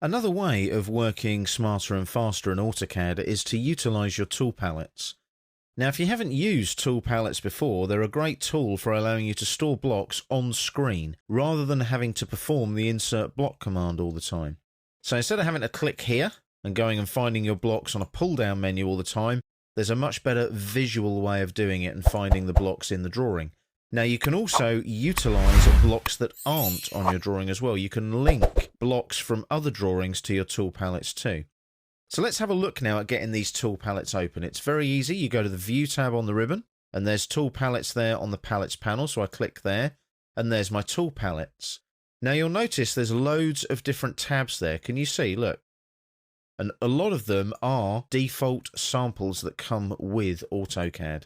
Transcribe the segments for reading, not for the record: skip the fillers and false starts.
Another way of working smarter and faster in AutoCAD is to utilize your tool palettes. Now, if you haven't used tool palettes before, they're a great tool for allowing you to store blocks on screen rather than having to perform the insert block command all the time. So instead of having to click here and going and finding your blocks on a pull-down menu all the time, there's a much better visual way of doing it and finding the blocks in the drawing. Now, you can also utilize blocks that aren't on your drawing as well. You can link blocks from other drawings to your tool palettes too. So let's have a look now at getting these tool palettes open. It's very easy. You go to the View tab on the ribbon, and there's tool palettes there on the palettes panel. So I click there, and there's my tool palettes. Now, you'll notice there's loads of different tabs there. Can you see? Look. And a lot of them are default samples that come with AutoCAD.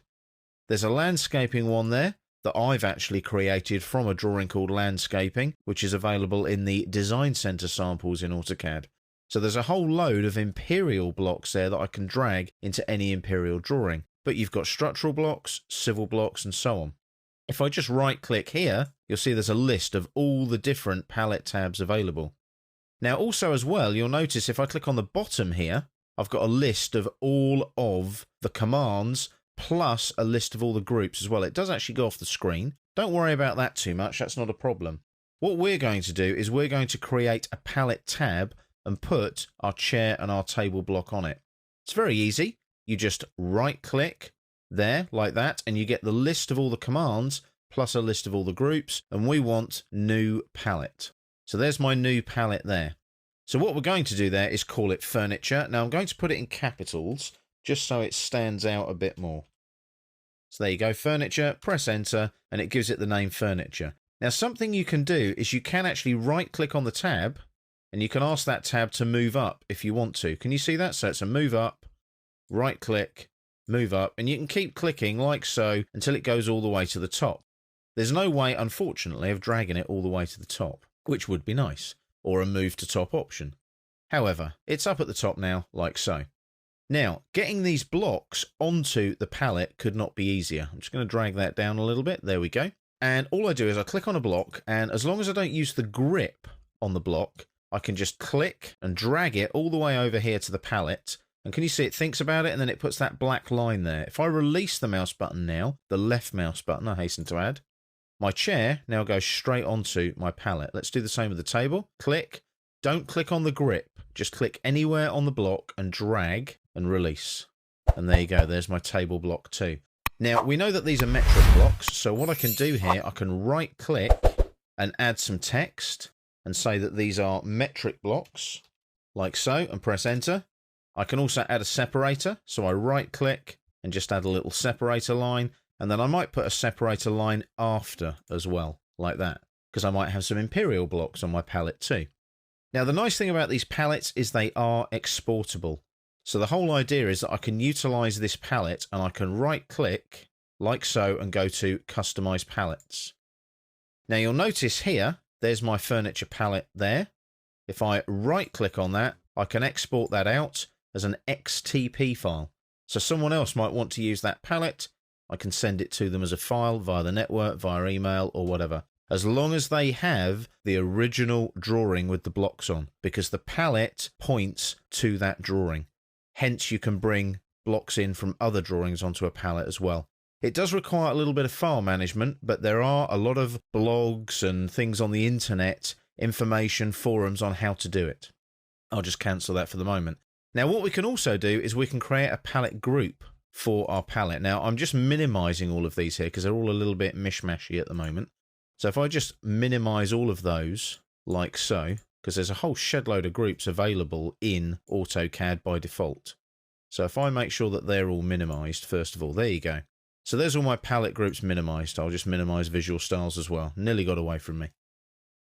There's a landscaping one there that I've actually created from a drawing called Landscaping, which is available in the DesignCenter samples in AutoCAD. So there's a whole load of imperial blocks there that I can drag into any imperial drawing. But you've got structural blocks, civil blocks, and so on. If I just right-click here, you'll see there's a list of all the different palette tabs available. Now, also as well, you'll notice if I click on the bottom here, I've got a list of all of the commands plus a list of all the groups as well. It does actually go off the screen. Don't worry about that too much. That's not a problem. What we're going to do is we're going to create a palette tab and put our chair and our table block on it. It's very easy. You just right-click there like that, and you get the list of all the commands plus a list of all the groups, and we want new palette. So there's my new palette there. So what we're going to do there is call it furniture. Now I'm going to put it in capitals just so it stands out a bit more. So there you go, furniture, press enter, and it gives it the name furniture. Now something you can do is you can actually right-click on the tab, and you can ask that tab to move up if you want to. Can you see that? So it's a move up, right-click, move up, and you can keep clicking like so until it goes all the way to the top. There's no way, unfortunately, of dragging it all the way to the top, which would be nice, or a move to top option. However, it's up at the top now, like so. Now, getting these blocks onto the palette could not be easier. I'm just going to drag that down a little bit. There we go. And all I do is I click on a block, and as long as I don't use the grip on the block, I can just click and drag it all the way over here to the palette. And can you see it thinks about it, and then it puts that black line there. If I release the mouse button now, the left mouse button, I hasten to add, my chair now goes straight onto my palette. Let's do the same with the table. Click. Don't click on the grip. Just click anywhere on the block and drag and release. And there you go. There's my table block too. Now, we know that these are metric blocks. So what I can do here, I can right click and add some text and say that these are metric blocks like so, and press enter. I can also add a separator. So I right click and just add a little separator line. And then I might put a separator line after as well, like that, because I might have some imperial blocks on my palette too. Now, the nice thing about these palettes is they are exportable. So the whole idea is that I can utilize this palette and I can right click like so and go to customize palettes. Now you'll notice here, there's my furniture palette there. If I right click on that, I can export that out as an XTP file. So someone else might want to use that palette. I can send it to them as a file via the network, via email or whatever, as long as they have the original drawing with the blocks on, because the palette points to that drawing. Hence, you can bring blocks in from other drawings onto a palette as well. It does require a little bit of file management, but there are a lot of blogs and things on the internet, information, forums on how to do it. I'll just cancel that for the moment. Now, what we can also do is we can create a palette group for our palette. Now, I'm just minimizing all of these here because they're all a little bit mishmashy at the moment. So if I just minimize all of those like so, because there's a whole shed load of groups available in AutoCAD by default. So if I make sure that they're all minimized, first of all, there you go. So there's all my palette groups minimized. I'll just minimize visual styles as well. Nearly got away from me.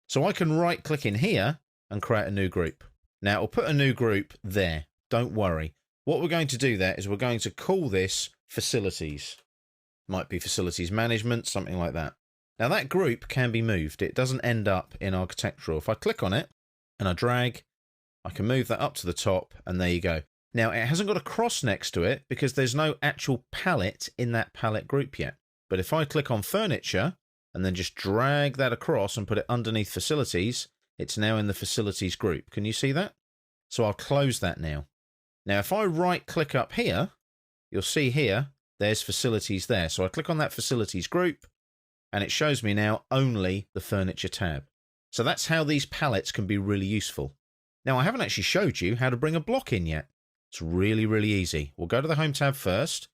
So I can right click in here and create a new group. Now I'll put a new group there. Don't worry. What we're going to do there is we're going to call this facilities. Might be facilities management, something like that. Now that group can be moved. It doesn't end up in architectural. If I click on it and I drag, I can move that up to the top and there you go. Now it hasn't got a cross next to it because there's no actual palette in that palette group yet. But if I click on furniture and then just drag that across and put it underneath facilities, it's now in the facilities group. Can you see that? So I'll close that now. Now, if I right click up here, you'll see here, there's facilities there. So I click on that facilities group and it shows me now only the furniture tab. So that's how these palettes can be really useful. Now, I haven't actually showed you how to bring a block in yet. It's really, really easy. We'll go to the Home tab first,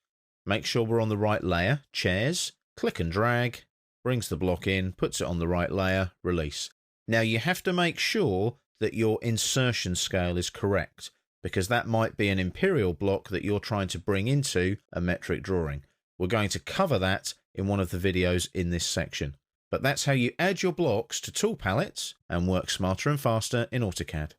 make sure we're on the right layer, chairs, click and drag, brings the block in, puts it on the right layer, release. Now, you have to make sure that your insertion scale is correct, because that might be an imperial block that you're trying to bring into a metric drawing. We're going to cover that in one of the videos in this section. But that's how you add your blocks to tool palettes and work smarter and faster in AutoCAD.